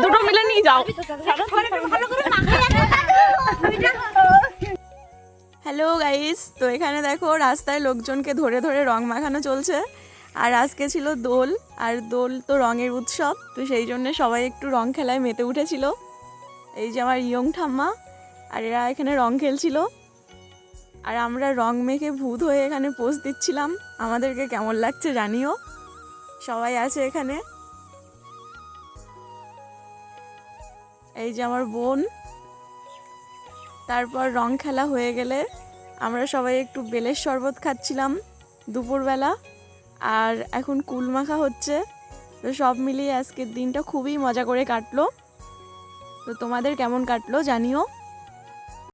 দুটো মিলে নিয়ে যাও। হ্যালো গাইস, তো এখানে দেখো রাস্তায় লোকজনকে ধরে ধরে রং মাখানো চলছে। আর আজকে ছিল দোল, আর দোল তো রঙের উৎসব, তো সেই জন্য সবাই একটু রং খেলায় মেতে উঠেছিল। এই যে আমার ইয়ং ঠাম্মা আর এরা এখানে রং খেলছিল, আর আমরা রং মেখে ভূত হয়ে এখানে পোজ দিচ্ছিলাম। আমাদেরকে কেমন লাগছে জানিও। সবাই আছে এখানে। এই যে আমার বোন। তারপর রং খেলা হয়ে গেলে আমরা সবাই একটু বেলের শরবত খাচ্ছিলাম দুপুরবেলা, আর এখন কুল মাখা হচ্ছে। তো সব মিলিয়ে আজকের দিনটা খুবই মজা করে কাটলো। তো তোমাদের কেমন কাটলো জানিও।